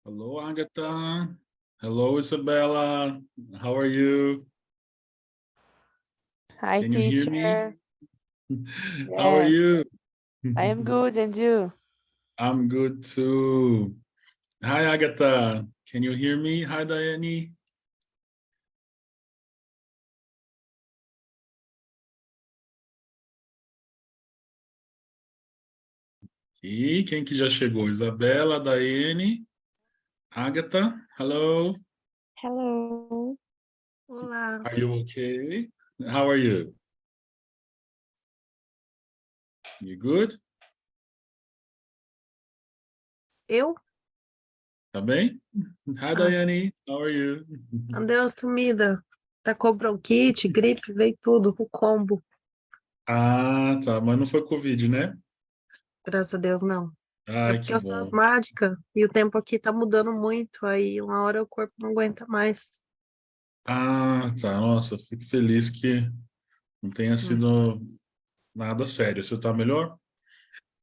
Hello, Agatha. Hello, Isabella. How are you? Hi, Can you hear me? teacher. How are Yes, you? I am good, and you? I'm good too. Hi, Agatha. Can you hear me? Hi, Daiane. E quem que já chegou? Isabela, Daiane, Agatha. Hello. Hello. Olá. Are you okay? How are you? You good? Eu Tá bem? Hi, Daiane. How are you? andei uma sumida. Tá com bronquite, gripe, veio tudo, o combo. Ah, tá. Mas não foi Covid, né? Graças a Deus, não. É Ai, que porque eu sou bom. asmática e o tempo aqui tá mudando muito, aí uma hora o corpo não aguenta mais. Ah, tá. Nossa, fico feliz que não tenha Hum. sido nada sério. Você tá melhor?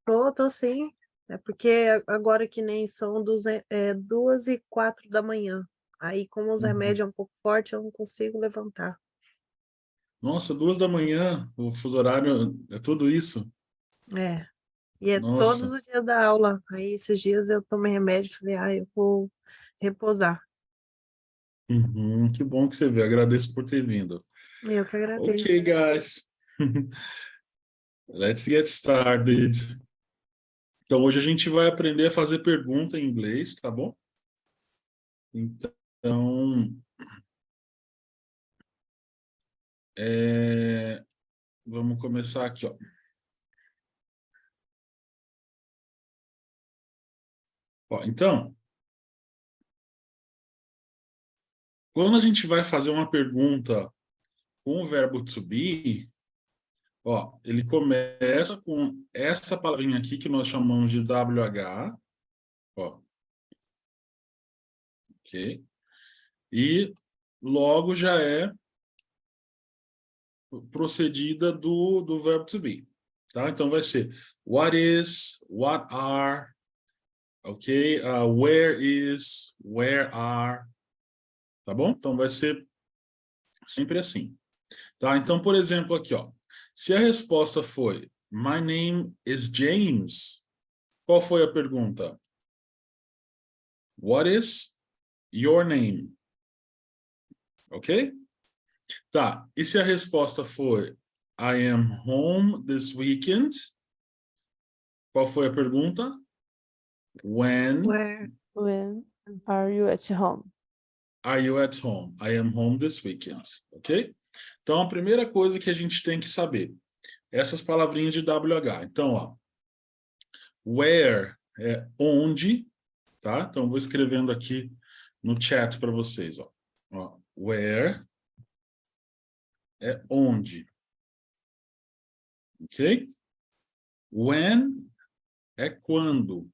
Tô sim. É porque agora que nem são 2h04 da manhã. Aí, como os Uhum. remédios é um pouco forte, eu não consigo levantar. Nossa, 2 da manhã, o fuso horário é tudo isso? É. E é todos Nossa, os dias da aula. Aí esses dias eu tomei remédio e falei, eu vou repousar. que bom que você veio. Agradeço por ter vindo. Eu que agradeço. Ok, guys. Let's get started. Então, hoje a gente vai aprender a fazer pergunta em inglês, tá bom? Então, vamos começar aqui, ó. Então, quando a gente vai fazer uma pergunta com o verbo to be, ele começa com essa palavrinha aqui que nós chamamos de WH, ó, ok? E logo já é procedida do verbo to be, tá? Então vai ser what is, what are, ok? Where is, where are, tá bom? Então vai ser sempre assim, tá? Então, por exemplo, aqui, ó, se a resposta foi My name is James, qual foi a pergunta? What is your name? Ok? Tá. E se a resposta for I am home this weekend, qual foi a pergunta? When When are you at home? are you at home? I am home this weekend. Ok? Então, a primeira coisa que a gente tem que saber, essas palavrinhas de WH. Então, ó, where é onde, tá? Então, vou escrevendo aqui no chat para vocês, ó. Where é onde, ok? When é quando,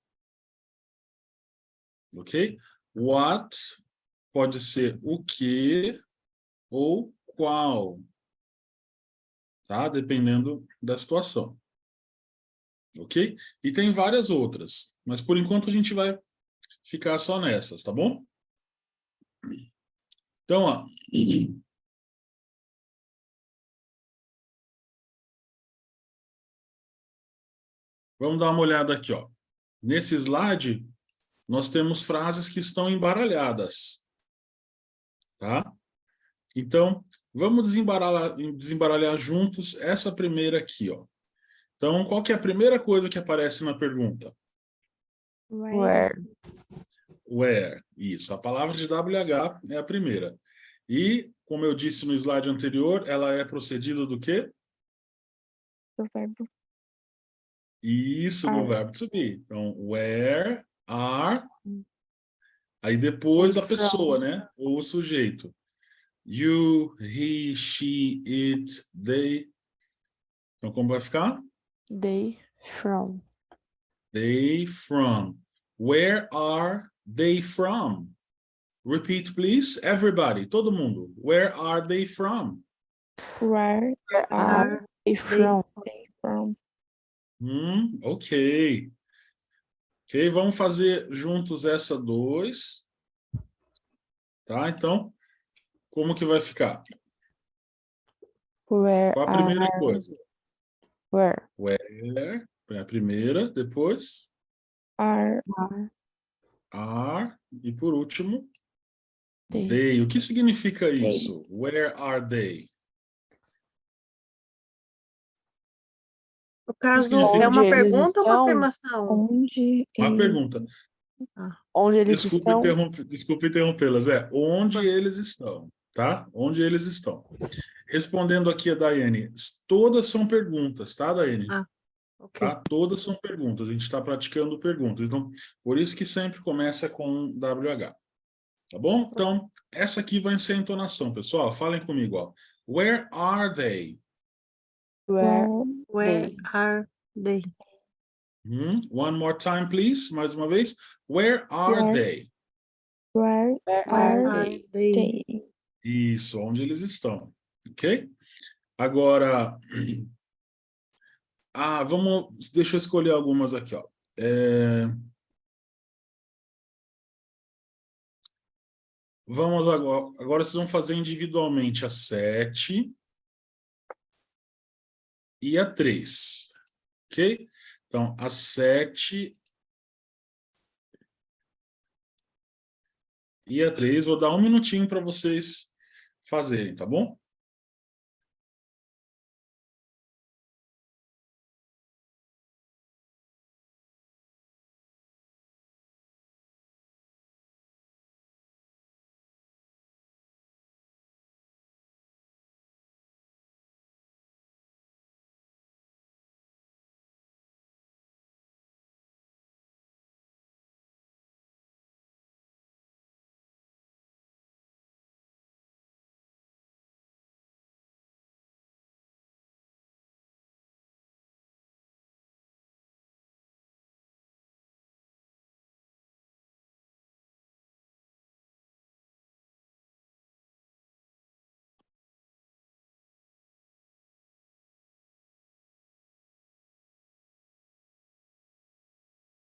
ok? What pode ser o que ou qual, tá? Dependendo da situação, ok? E tem várias outras, mas por enquanto a gente vai ficar só nessas, tá bom? Então, ó, vamos dar uma olhada aqui, ó. Nesse slide, nós temos frases que estão embaralhadas, tá? Então, vamos desembaralhar juntos essa primeira aqui, ó. Então, qual que é a primeira coisa que aparece na pergunta? Where? Where. Isso. A palavra de WH é a primeira. E, como eu disse no slide anterior, ela é procedida do quê? Do verbo Isso, do are. verbo to be. Então, where are. Aí They depois a pessoa, from. né? Ou o sujeito. You, he, she, it, they. Então, como vai ficar? They from. They from. Where are they from? Repeat, please. Everybody, todo mundo. Where are they from? Where Where are are they they from? from? Ok. Ok? Vamos fazer juntos essa 2. Tá? Então, como que vai ficar? Where Qual a are, primeira coisa? where Where é a primeira, depois Are are e por último they? they. O que significa isso? Where are they? No caso, significa? é uma Onde eles pergunta ou uma estão? afirmação? onde Uma eles pergunta. Onde eles Desculpa, estão? desculpa interrompê-las. Onde eles estão, tá? Onde eles estão. Respondendo aqui a Daiane, todas são perguntas, tá, Daiane? Ok. Tá? Todas são perguntas, a gente está praticando perguntas. Então, por isso que sempre começa com WH. Tá bom? Então, essa aqui vai ser a entonação, pessoal. Falem comigo, ó. Where are they? Where Where they? are they? One more time, please. Mais uma vez. Where are Where? they? Where Where are are they? They. they? Isso, onde eles estão. Ok? Agora, vamos, deixa eu escolher algumas aqui, ó. Vamos agora vocês vão fazer individualmente a 7 e a 3, ok? Então, a 7 e a 3, vou dar um minutinho para vocês fazerem, tá bom?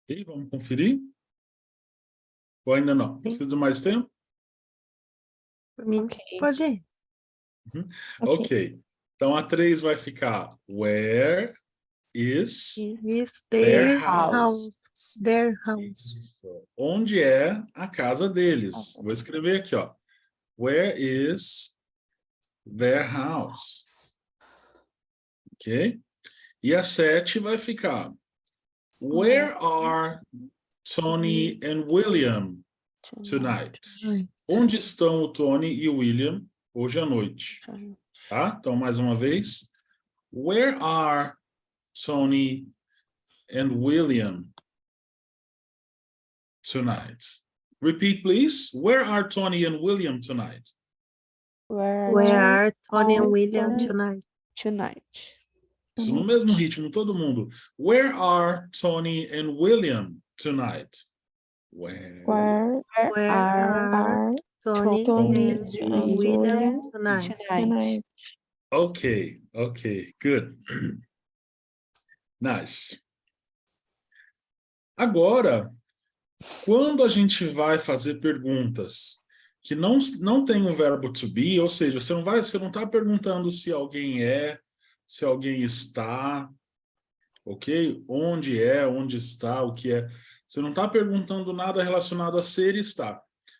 Ok, vamos conferir? Ou ainda não? Sim. Precisa de mais tempo? Por mim, Ok. pode ir. Ok. Então, a 3 vai ficar Where is Is their their house? house. Their house. Isso. Onde é a casa deles? Vou escrever aqui, ó. Where is their house? Ok? E a 7 vai ficar Where are Tony and William tonight? Ai, Onde estão o Tony e o William hoje à noite? Tá? Então, mais uma vez. Where are Tony and William tonight? Repeat, please. Where are Tony and William tonight? Where are Tony and William Tony- tonight? Tonight. Isso no mesmo ritmo, todo mundo. Where are Tony and William tonight? Where Where Where are are Tony Tony and and William William tonight? tonight? Okay, good. Nice. Agora, quando a gente vai fazer perguntas que não tem um verbo to be, ou seja, você não está perguntando se alguém é, se alguém está, ok? Onde é, onde está, o que é. Você não está perguntando nada relacionado a ser e estar.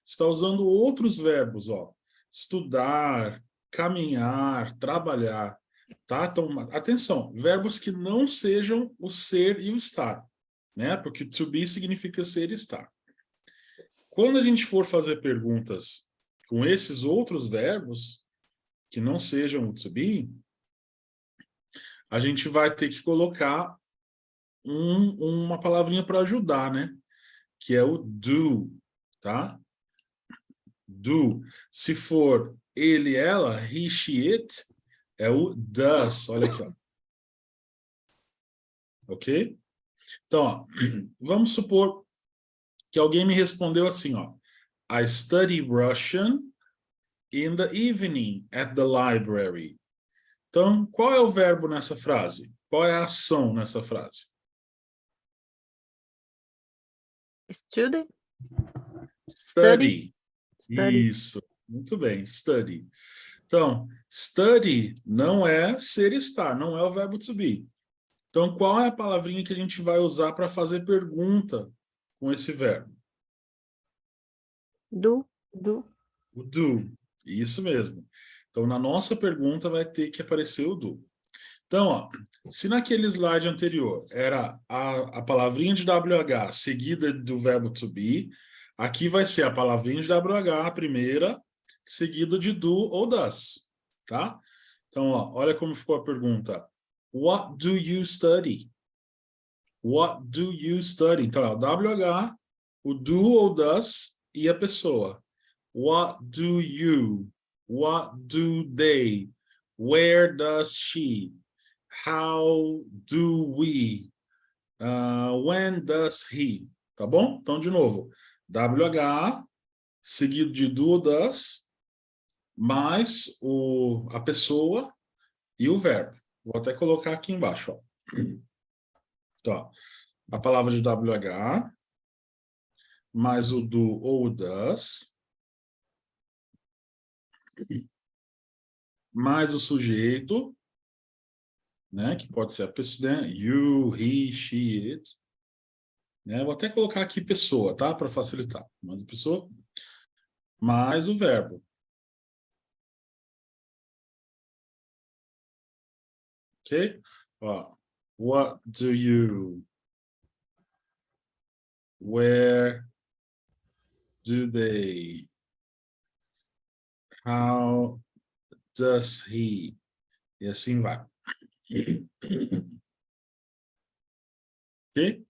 Você está usando outros verbos, ó. Estudar, caminhar, trabalhar, tá? Então, atenção, verbos que não sejam o ser e o estar, né? Porque to be significa ser e estar. Quando a gente for fazer perguntas com esses outros verbos que não sejam o to be, a gente vai ter que colocar uma palavrinha para ajudar, né? Que é o do, tá? Do. Se for ele, ela, he, she, it, é o does. Olha aqui, ó. Ok? Então, ó, vamos supor que alguém me respondeu assim, ó. I study Russian in the evening at the library. Então, qual é o verbo nessa frase? Qual é a ação nessa frase? Student? Study. Study. Isso, muito bem, study. Então, study não é ser e estar, não é o verbo to be. Então, qual é a palavrinha que a gente vai usar para fazer pergunta com esse verbo? Do. Do. O do. Isso mesmo. Então, na nossa pergunta vai ter que aparecer o do. Então, ó, se naquele slide anterior era a palavrinha de WH seguida do verbo to be, aqui vai ser a palavrinha de WH, a primeira, seguida de do ou does, tá? Então, ó, olha como ficou a pergunta. What do you study? What do you study? Então, ó, WH, o do ou does e a pessoa. What do you? What do they? Where does she? How do we? When does he? Tá bom? Então, de novo. WH, seguido de do ou does, mais a pessoa e o verbo. Vou até colocar aqui embaixo. Ó. Então, a palavra de WH, mais o do ou does, mais o sujeito, né, que pode ser a pessoa, né, you, he, she, it. Né, vou até colocar aqui pessoa, tá? Para facilitar. Mais a pessoa, mais o verbo. Ok? Ó, what do you? Where do they? How does he? E assim vai. Ok?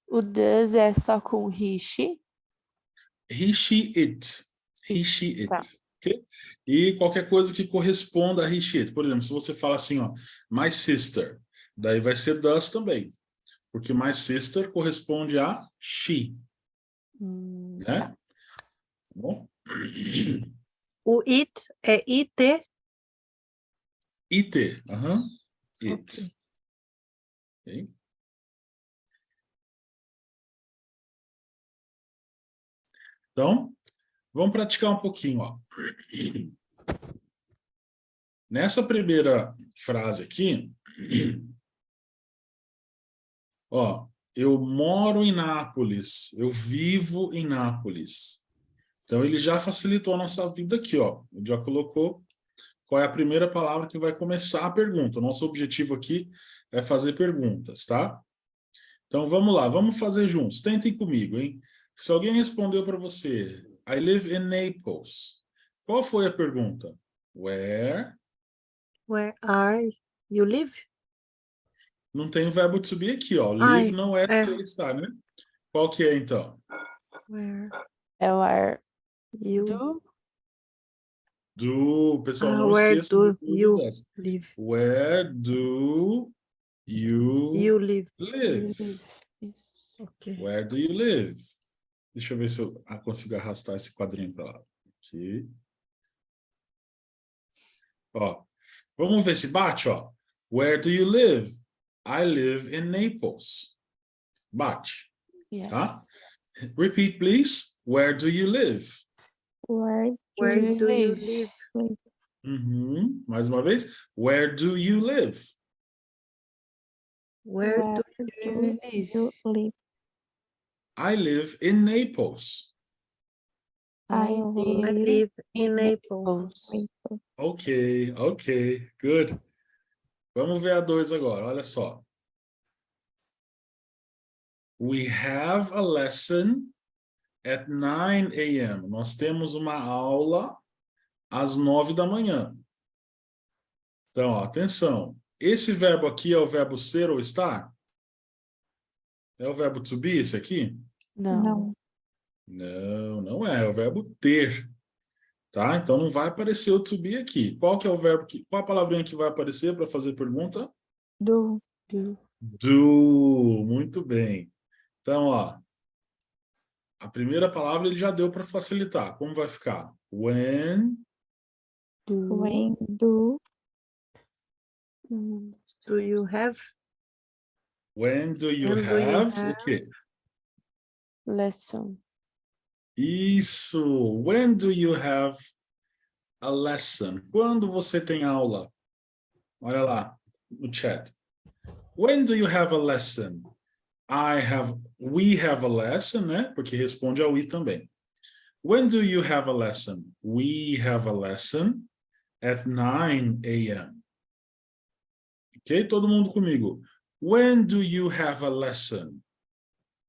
O does é só com he, she? He, she, it. He, she, it. Tá. Ok? E qualquer coisa que corresponda a he, she, it. Por exemplo, se você fala assim, ó, my sister, daí vai ser does também. Porque my sister corresponde a she. Né? Tá. Tá bom? O it é IT? It. Aham. It. Ok. Ok? Então, vamos praticar um pouquinho, ó. Nessa primeira frase aqui, ó, eu moro em Nápoles, eu vivo em Nápoles. Então, ele já facilitou a nossa vida aqui, ó. Ele já colocou qual é a primeira palavra que vai começar a pergunta. Nosso objetivo aqui é fazer perguntas, tá? Então, vamos lá, vamos fazer juntos. Tentem comigo, hein? Se alguém respondeu para você, I live in Naples. Qual foi a pergunta? Where? Where are you live? Não tem o verbo to be aqui, ó. Ai, Live não é é. ser estar, né? Qual que é, então? Where É o are you do. Do, pessoal, não where esqueça do do do you das. live? Where do you You live. live? Isso. Ok. Where do you live? Deixa eu ver se eu consigo arrastar esse quadrinho para lá. Aqui. Ó, vamos ver se bate, ó. Where do you live? I live in Naples. Bate, Yes. tá? Repeat, please. Where do you live? Where Where you do you live? live? Uhum. Mais uma vez. Where do you live? Where do Do you you live? live? live? I live in Naples. I I live live in Naples. Naples. Ok, ok, good. Vamos ver a 2 agora, olha só. We have a lesson at 9 a.m. Nós temos uma aula às 9 da manhã. Então, ó, atenção. Esse verbo aqui é o verbo ser ou estar? É o verbo to be esse aqui? Não. Não. Não, não é. É o verbo ter. Tá? Então não vai aparecer o to be aqui. Qual que é o verbo qual a palavrinha que vai aparecer para fazer pergunta? Do. Do. Do. Muito bem. Então, ó, a primeira palavra ele já deu para facilitar. Como vai ficar? When Do. When do Do you have? do you When do you have o have? quê? lesson. Isso. When do you have a lesson? Quando você tem aula? Olha lá no chat. When do you have a lesson? We have a lesson, né? Porque responde ao we também. When do you have a lesson? We have a lesson at 9 a.m. Ok? Todo mundo comigo. When do you have a lesson?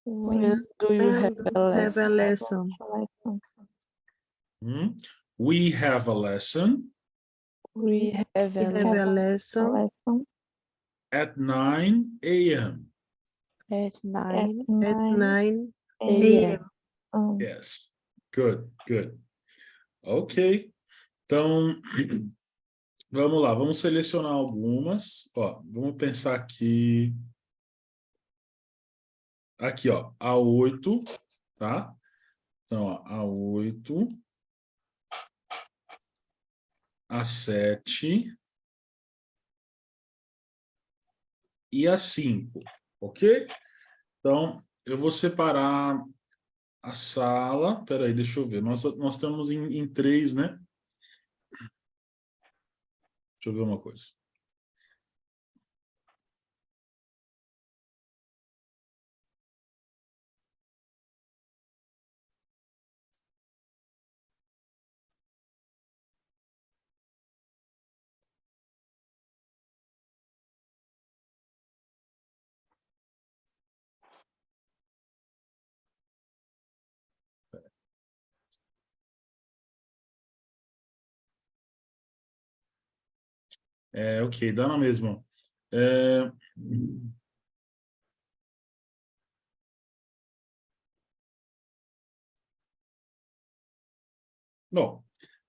When do you have a Have a lesson? lesson. We have a lesson We have We a have a lesson lesson at 9 a.m. at At 9 at 9 a.m. a.m. Yes. Good, good. Ok. Então, vamos lá. Vamos selecionar algumas. Ó, vamos pensar aqui. Aqui, ó. A 8, tá? Então, ó, a 8. A 7. E a 5, ok? Então, eu vou separar a sala. Peraí, deixa eu ver. Nós estamos em 3, né? Deixa eu ver uma coisa. Ok, dá na mesma. Bom,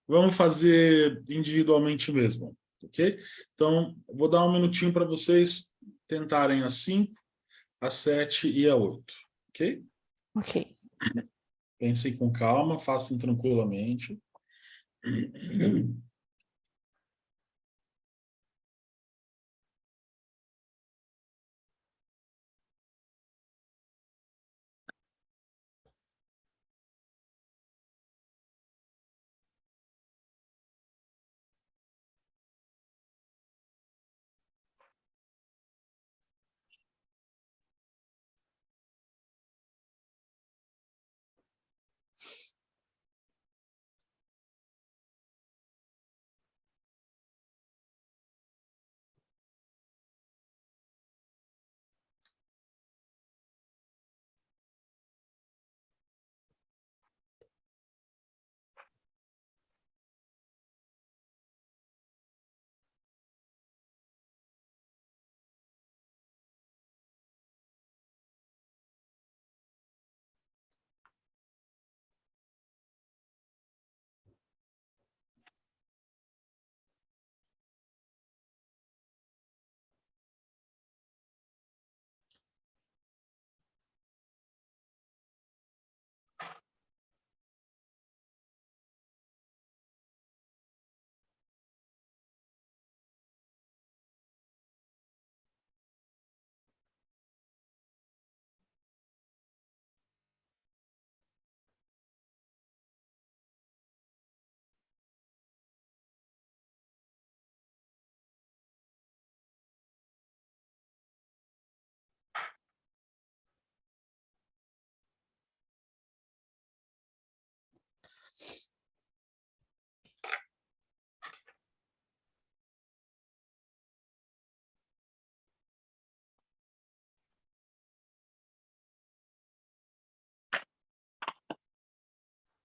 vamos fazer individualmente mesmo, ok? Então, vou dar um minutinho para vocês tentarem a 5, a 7 e a 8, ok? Ok. Pensem com calma, façam tranquilamente.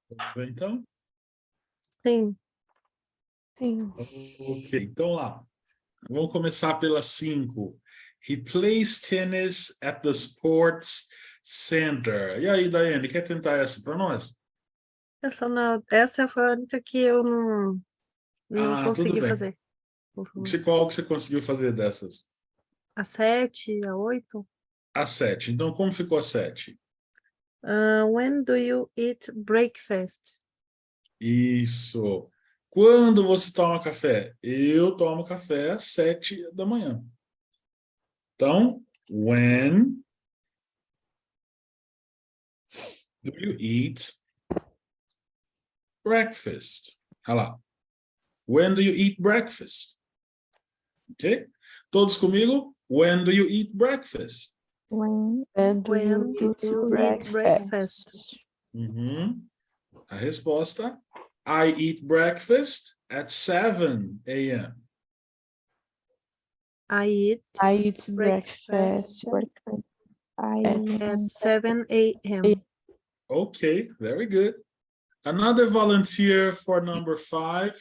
Vamos ver, então? Sim. Sim. Ok, então lá. Vamos começar pela 5. He plays tennis at the sports center. E aí, Daiane, quer tentar essa para nós? Essa não, essa foi a única que eu não Tudo consegui bem. fazer. Por favor. Qual que você conseguiu fazer dessas? A 7, a 8. A 7. Então, como ficou a 7? When do you eat breakfast? Isso. Quando você toma café? Eu tomo café às 7 da manhã. Então, when Do you eat breakfast? Olha lá. When do you eat breakfast? Ok? Todos comigo? When do you eat breakfast? When When do you When eat do you eat breakfast? breakfast? Uhum. A resposta: I eat breakfast at 7 a.m. I eat I eat breakfast breakfast I at 7 a.m. Okay, very good. Another volunteer for number 5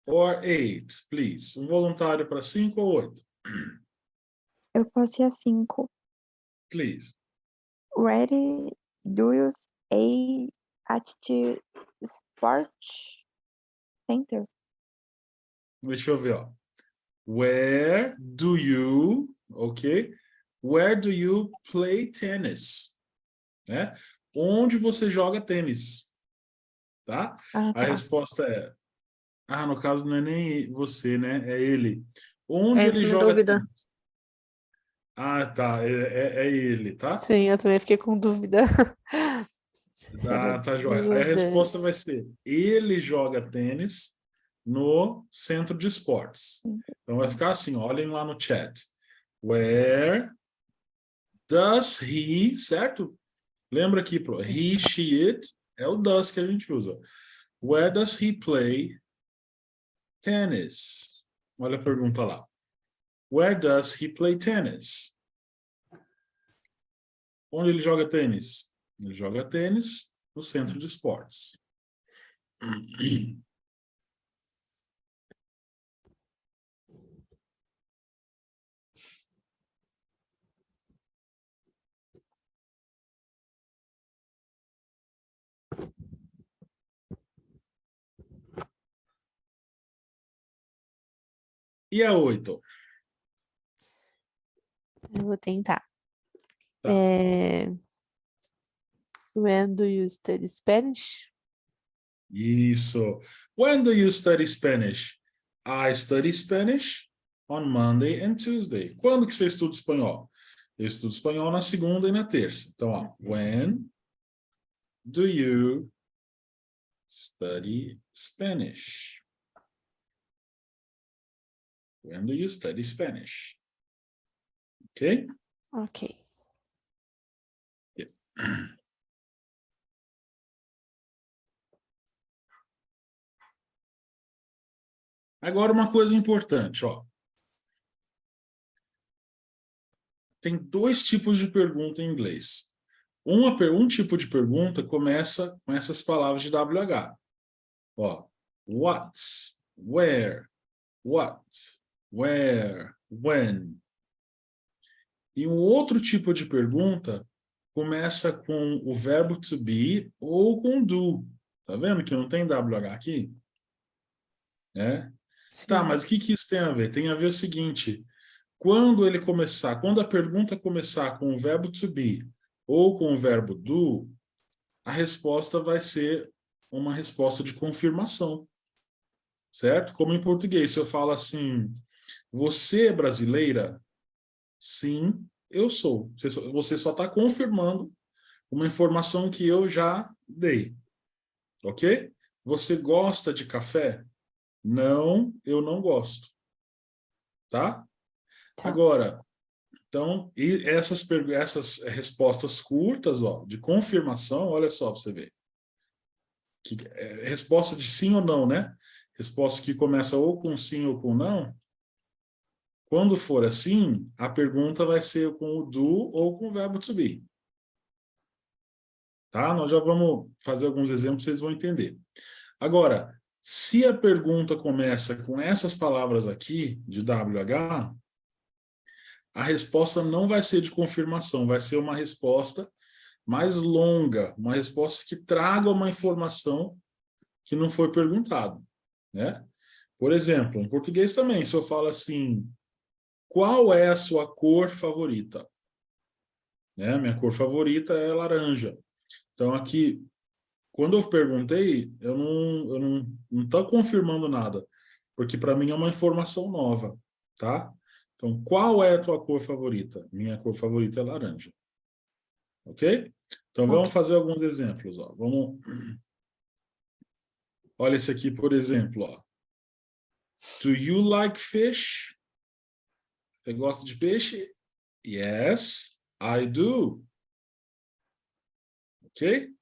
or 8, please. Voluntário para 5 ou 8? eu posso ir a 5. Please. Where do you stay at the sports center? Deixa eu ver, ó. Where do you, ok? Where do you play tennis? Né? Onde você joga tênis? Tá? Ah, A tá. resposta é... no caso não é nem você, né? É ele. Onde Essa ele é minha joga dúvida. tênis? Tá. É ele, tá? Sim, eu também fiquei com dúvida. Tá joia. Aí Meu a resposta vai Deus. ser: ele joga tênis no centro de esportes. Então vai ficar assim, olhem lá no chat. Where does he, certo? Lembra aqui, pro he, she, it, é o does que a gente usa. Where does he play tennis? Olha a pergunta lá. Where does he play tennis? Onde ele joga tênis? Ele joga tênis no centro de esportes. E a 8? Eu vou tentar. Tá. When do you study Spanish? Isso. When do you study Spanish? I study Spanish on Monday and Tuesday. Quando que você estuda espanhol? Eu estudo espanhol na segunda e na terça. Então, ó, when do you study Spanish? When do you study Spanish? Ok? Ok. Agora uma coisa importante, ó. Tem 2 tipos de pergunta em inglês. Um tipo de pergunta começa com essas palavras de WH. Ó, what, where, what, where, when. E um outro tipo de pergunta começa com o verbo to be ou com do. Tá vendo que não tem WH aqui? Tá, Sim. mas o que isso tem a ver? Tem a ver o seguinte: quando a pergunta começar com o verbo to be ou com o verbo do, a resposta vai ser uma resposta de confirmação, certo? Como em português, se eu falo assim, você é brasileira? Sim, eu sou. Você só está confirmando uma informação que eu já dei, ok? Você gosta de café? Não, eu não gosto, tá? Tá. Agora, então, e essas respostas curtas, ó, de confirmação, olha só para você ver. Resposta de sim ou não, né? Resposta que começa ou com sim ou com não. Quando for assim, a pergunta vai ser com o do ou com o verbo to be. Tá? Nós já vamos fazer alguns exemplos, vocês vão entender. Agora, se a pergunta começa com essas palavras aqui, de WH, a resposta não vai ser de confirmação, vai ser uma resposta mais longa, uma resposta que traga uma informação que não foi perguntado, né? Por exemplo, em português também, se eu falo assim, qual é a sua cor favorita? Né? Minha cor favorita é laranja. Então aqui, quando eu perguntei, eu não estou confirmando nada, porque para mim é uma informação nova, tá? Então, qual é a tua cor favorita? Minha cor favorita é laranja. Ok? Então vamos Ok. fazer alguns exemplos, ó. Vamos. Olha esse aqui, por exemplo, ó. Do you like fish? Você gosta de peixe? Yes, I do. Ok?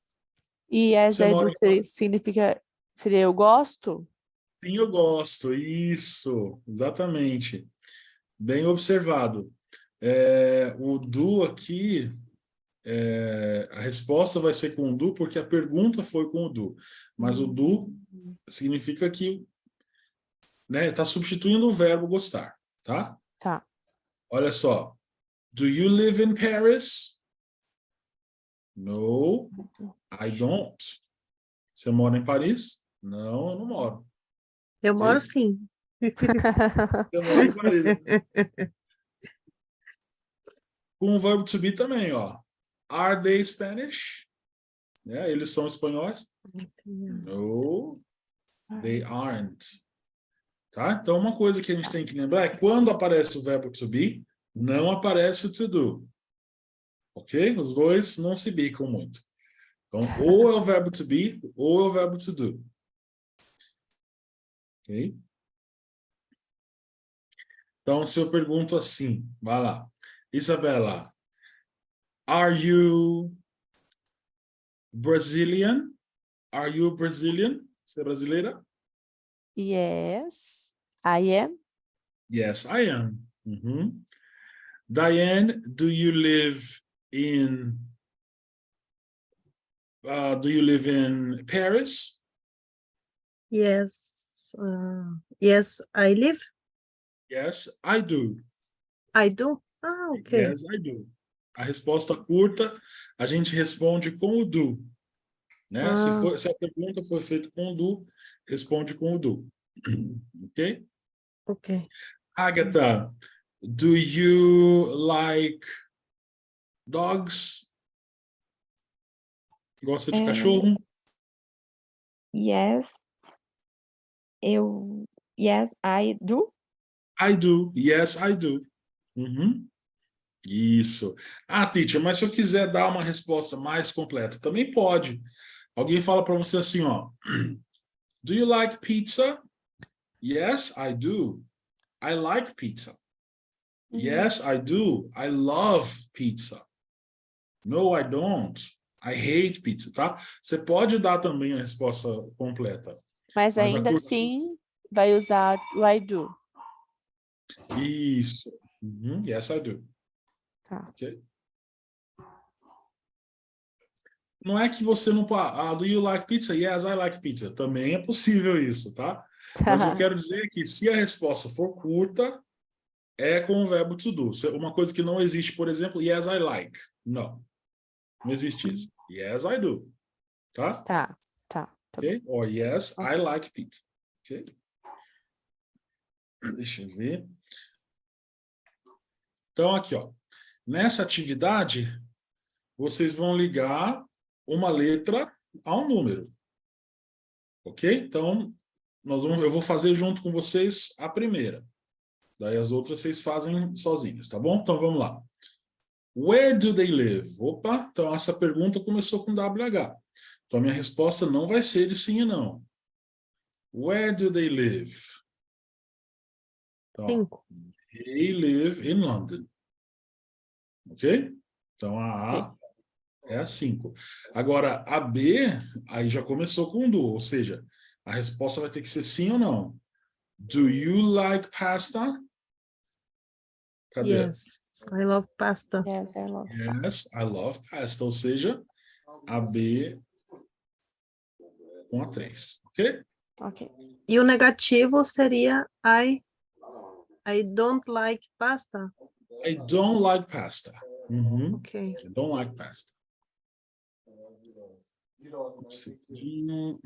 E as Você I mora do em Paris? seria eu gosto? Sim, eu gosto. Isso, exatamente. Bem observado. O do aqui, a resposta vai ser com o do, porque a pergunta foi com o do. Mas o do significa que, né, está substituindo o verbo gostar, tá? Tá. Olha só. Do you live in Paris? No, I don't. Você mora em Paris? Não, eu não moro. Eu moro Ok? sim. Você mora em Paris. Com o verbo to be também, ó. Are they Spanish? Né? Eles são espanhóis? No, they aren't. Tá? Então, uma coisa que a gente tem que lembrar é quando aparece o verbo to be, não aparece o to do. Ok? Os dois não se bicam muito. Então, ou é o verbo to be, ou é o verbo to do. Ok? Então, se eu pergunto assim, vai lá. Isabela, are you Brazilian? Are you Brazilian? Você é brasileira? Yes, I am. Yes, I am. Uhum. Diane, do you live in Paris? Yes. Yes, I live. Yes, I do. I do. Ah, ok. Yes, I do. A resposta curta, a gente responde com o do, né? Ah, Se a pergunta for feita com o do, responde com o do. Ok? ok. Agatha, do you like dogs? Gosta de É, cachorro? yes, yes, I do. I do. Yes, I do. Uhum. Isso. Ah, teacher, mas se eu quiser dar uma resposta mais completa, também pode. Alguém fala para você assim, ó. Do you like pizza? Yes, I do. I like pizza. Yes, I do. I love pizza. No, I don't. I hate pizza, tá? Você pode dar também a resposta completa. Mas Mas a ainda curta. assim vai usar o I do. Isso. Uhum. Yes, I do. Tá. Ok? Não é que você não pode. Ah, do you like pizza? Yes, I like pizza. Também é possível isso, tá? Mas eu quero dizer que se a resposta for curta, é com o verbo to do. Uma coisa que não existe, por exemplo, yes, I like. Não. Não existe isso. Yes, I do. Tá? Tá, tá, tá bom. Ok? Or yes, I Ok. like pizza. Ok? Deixa eu ver. Então, aqui, ó. Nessa atividade, vocês vão ligar uma letra a um número. Ok? Então, eu vou fazer junto com vocês a primeira. Daí as outras vocês fazem sozinhos, tá bom? Então vamos lá. Where do they live? Opa, então essa pergunta começou com WH. Então a minha resposta não vai ser de sim e não. Where do they live? Então, 5. they live in London. Ok? Então Ok. a A é a 5. Agora a B, aí já começou com do, ou seja, a resposta vai ter que ser sim ou não. Do you like pasta? Cadê? Yes, I love pasta. Yes, I love Yes, I love pasta. Ou seja, a B com a 3. Ok? Ok. E o negativo seria I don't like pasta. I don't like pasta. Uhum. Ok. I don't like pasta. Um segundinho.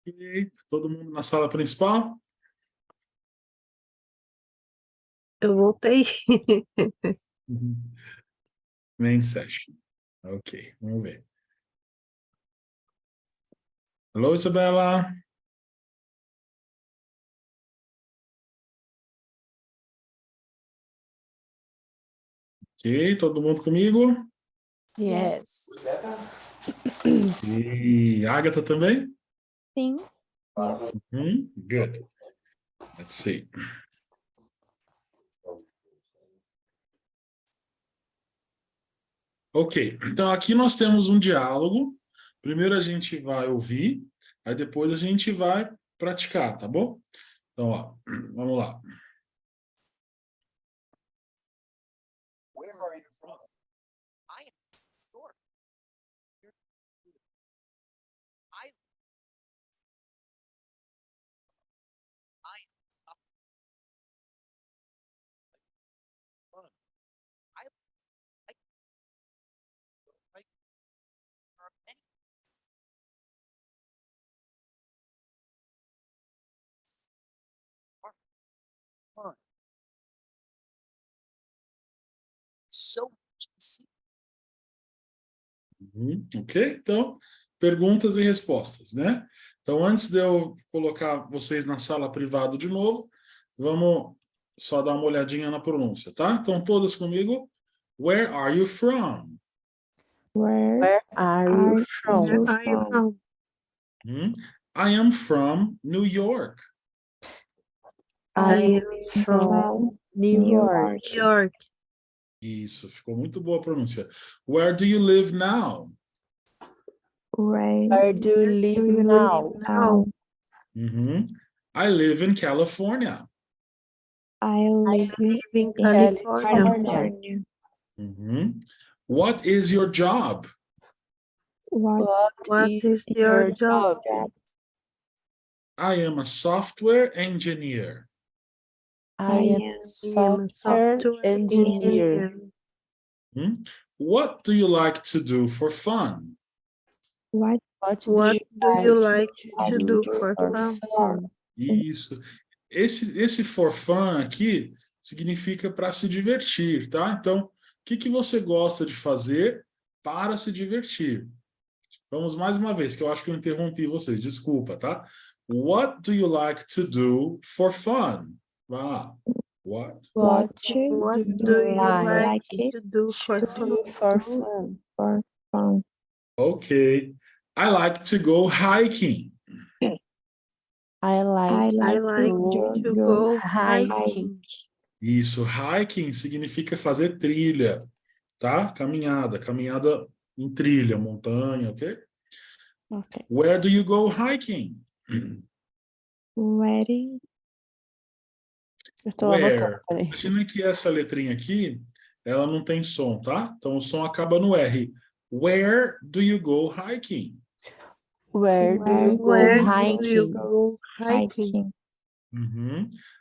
Ok. Todo mundo na sala principal? Eu voltei. Main session. Ok, vamos ver. Hello, Isabela. Ok, todo mundo comigo? Yes. E Agatha também? Sim. Good. Let's see. Ok, então aqui nós temos um diálogo. Primeiro a gente vai ouvir, aí depois a gente vai praticar, tá bom? Então, ó, vamos lá. Where are you from? I am from New York. I fun. I like there are many are fun. So much to see. Ok? Então, perguntas e respostas, né? Então, antes de eu colocar vocês na sala privada de novo, vamos só dar uma olhadinha na pronúncia, tá? Então, todas comigo. Where are you from? Where Where are you are from? you Where are you from? from? I am from New York. I am from From New New York. New York. Isso, ficou muito boa a pronúncia. Where do you live now? Where Where do you live do you now? live now? I live in California. I live Live in in California. California. What is your job? What What is is your job? job? I am a software engineer. I am a software software engineer. What do you like to do for fun? What What What do you like to to do for fun? fun? Isso. Esse for fun aqui significa para se divertir, tá? Então, o que você gosta de fazer para se divertir? Vamos mais uma vez, que eu acho que eu interrompi vocês, desculpa, tá? What do you like to do for fun? Vai lá. What? What do you like to do for to fun? do for fun? for fun? Okay. I like to go hiking. I like I like to to go go hiking. hiking. Isso, hiking significa fazer trilha, tá? Caminhada em trilha, montanha, ok? Okay. Where do you go hiking? Wedding. Eu tô Where? anotando, peraí. Imagina que essa letrinha aqui, ela não tem som, tá? Então o som acaba no R. Where do you go hiking? Where do you go Where do you hiking? go hiking?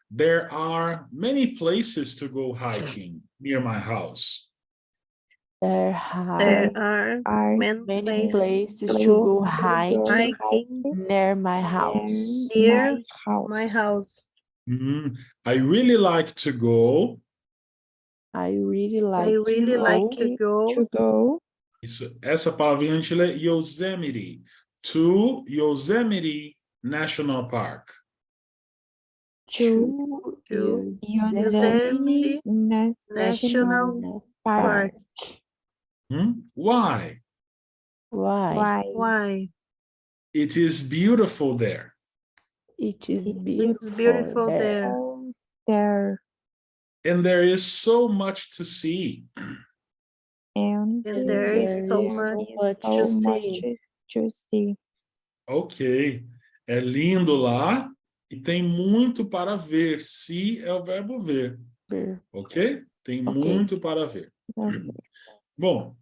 There are many places to go hiking near my house. There There are are many many places to go hiking hiking near my house. near house. my house. I really like to go. I really I like really to like go to go To go Isso, essa palavrinha a gente lê Yosemite. To Yosemite National Park. to to Yosemite National National Park. Park. Why? Why? Why? It is beautiful there. It is It's beautiful beautiful there. there. There And there is so much to see. and And there is so is much to so much see. to see. Ok. É lindo lá e tem muito para ver. Se é o verbo ver. Ok? Tem Ok. muito para ver. Bom,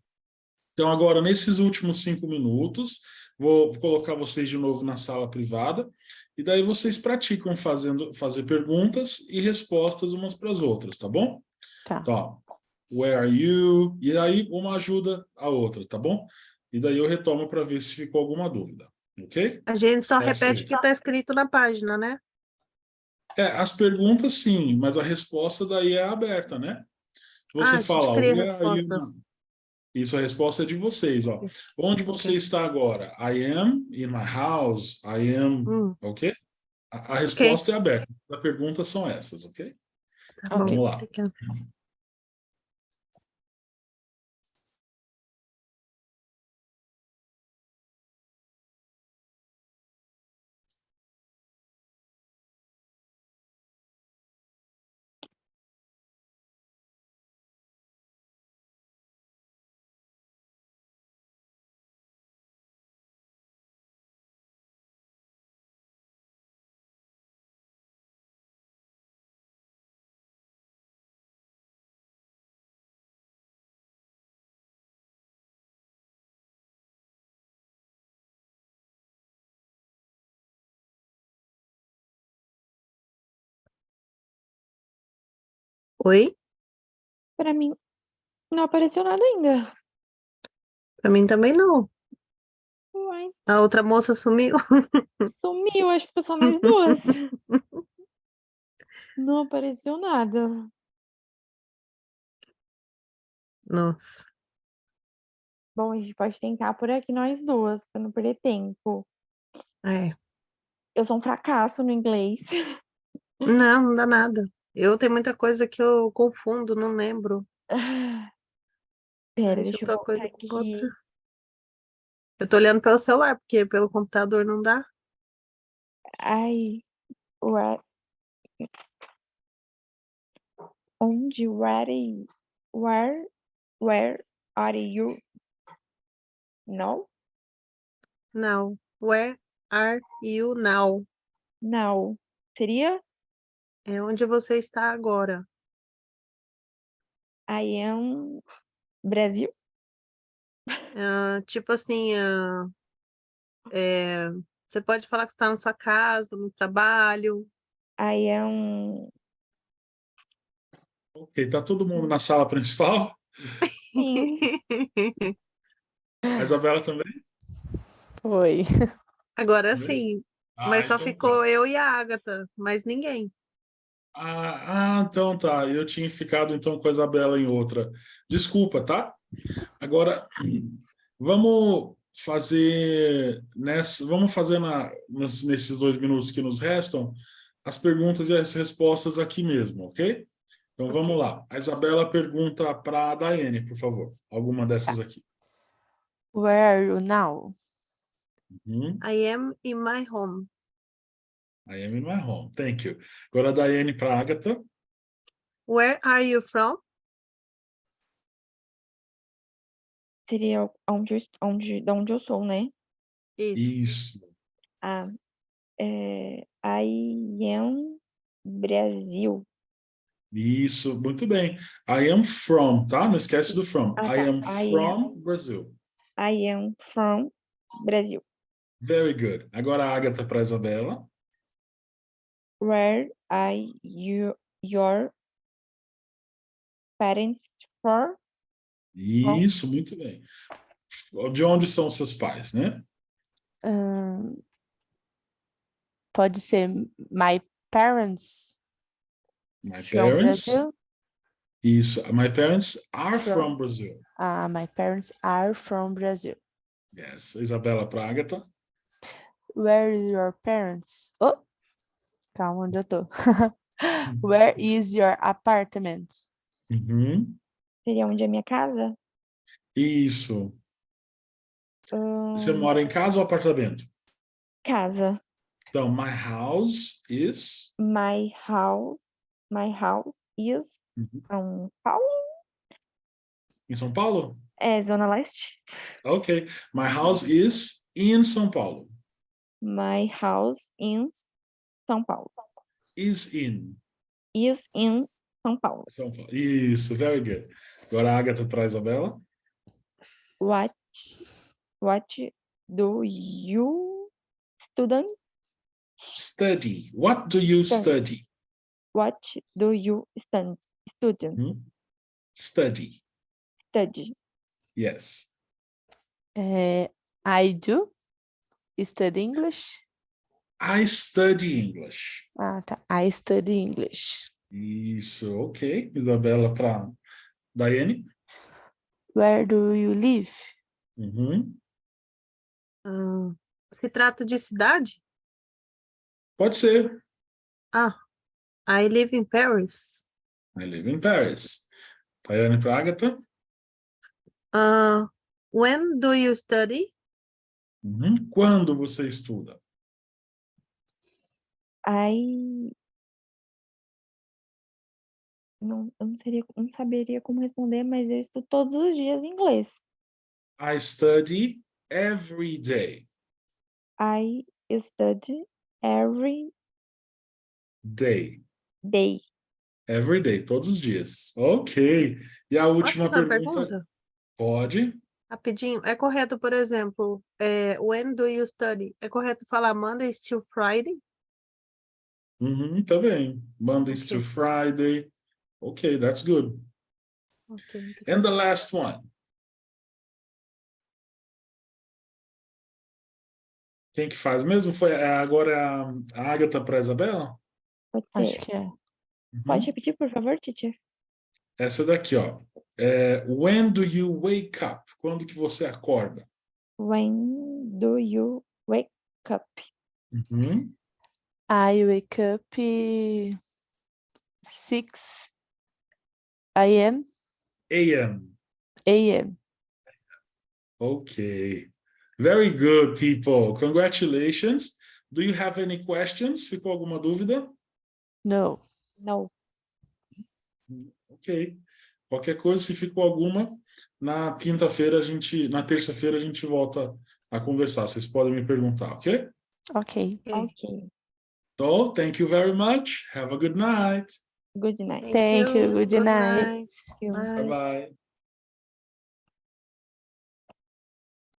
então agora nesses últimos 5 minutos, vou colocar vocês de novo na sala privada e daí vocês praticam fazer perguntas e respostas umas para as outras, tá bom? Tá. Então, where are you? E aí uma ajuda a outra, tá bom? E daí eu retomo para ver se ficou alguma dúvida. Ok? A gente só That's repete o it. que está escrito na página, né? As perguntas sim, mas a resposta daí é aberta, né? Você A gente fala, cria where are you respostas. now? Isso, a resposta é de vocês, ó. Onde você Ok. está agora? I am in my house. I am, ok? A resposta é aberta. As perguntas são essas, ok? Tá Ok. bom. Vamos lá. Obrigada. Oi? Para mim, não apareceu nada ainda. Para mim também não. Uai, A outra moça sumiu. sumiu, acho que ficou só nós duas. Não apareceu nada. Nossa. Bom, a gente pode tentar por aqui nós duas, para não perder tempo. É. Eu sou um fracasso no inglês. Não, não dá nada. Eu tenho muita coisa que eu confundo, não lembro. Pera, Aí deixa eu junto uma voltar coisa com outra. aqui. Eu tô olhando pelo celular, porque pelo computador não dá. Ai, where, onde, where are you? No? Não. Where are you now? Não. Seria É onde você está agora. I am Brasil? Tipo assim, você pode falar que está na sua casa, no trabalho. I am... Ok, tá todo mundo na sala principal? Sim. A Isabela também? Foi. Agora Também? sim. Ah, Mas só então tá. ficou eu e a Agatha, mais ninguém. Então tá. Eu tinha ficado então com a Isabela em outra. Desculpa, tá? Agora, vamos fazer nesses 2 minutos que nos restam as perguntas e as respostas aqui mesmo, ok? Então vamos Ok. lá. A Isabela pergunta para a Daiane, por favor. Alguma dessas aqui. Where are you now? I am in my home. I am in my home. Thank you. Agora a Daiane para a Agatha. Where are you from? Seria de onde eu sou, né? Isso. Isso. Ah, I am Brasil. Isso, muito bem. I am from, tá? Não esquece do from. Ah, I tá. am from Brazil. I am from Brasil. Very good. Agora a Agatha para a Isabela. Where are your parents from? Isso, muito bem. De onde são seus pais, né? Ahn, pode ser my parents My from parents. Brazil. Isso. My parents are From. from Brazil. My parents are from Brazil. Yes. Isabela para Agatha. Where is your parents? Oh, calma, onde eu tô? Where is your apartment? Uhum. Seria onde é minha casa? Isso. Você mora em casa ou apartamento? Casa. Então, my house is. My house is Uhum. São Paulo? Em São Paulo? É, Zona Leste. Ok. My house is in São Paulo. My house in São Paulo. Is in Is in São Paulo. São Paulo. Isso, very good. Agora a Agatha para a Isabela. What do you Study. What do you study? What do you study? Study. Study. Yes. I do. study English? I study English. Ah, tá. I study English. Isso, ok. Isabela para Daiane. Where do you live? Uhum. Se trata de cidade? Pode ser. I live in Paris. I live in Paris. Daiane para Agatha. When do you study? Uhum. Quando você estuda? Eu não saberia como responder, mas eu estudo todos os dias inglês. I study every day. I study every Day. day. Every day, todos os dias. Ok. E a Posso última fazer uma pergunta? pergunta? Pode. Rapidinho. É correto, por exemplo, when do you study? É correto falar Monday to Friday? Uhum, tá bem. Mondays Ok. to Friday. Ok, that's good. Ok. And the last one. Quem que faz mesmo? Agora a Agatha para a Isabela? Pode Acho ser. que é. Pode Uhum. repetir, por favor, teacher? Essa daqui, ó. When do you wake up? Quando que você acorda? When do you wake up? Uhum. I wake up 6 a.m. AM. a.m. Okay. Very good, people. Congratulations. Do you have any questions? Ficou alguma dúvida? No. No. Ok. Qualquer coisa, se ficou alguma, na terça-feira a gente volta a conversar. Vocês podem me perguntar, ok? Ok. Ok. So, thank you very much. Have a good night. Good night. Thank you. Good night. night. Thank you. Bye. Bye-bye.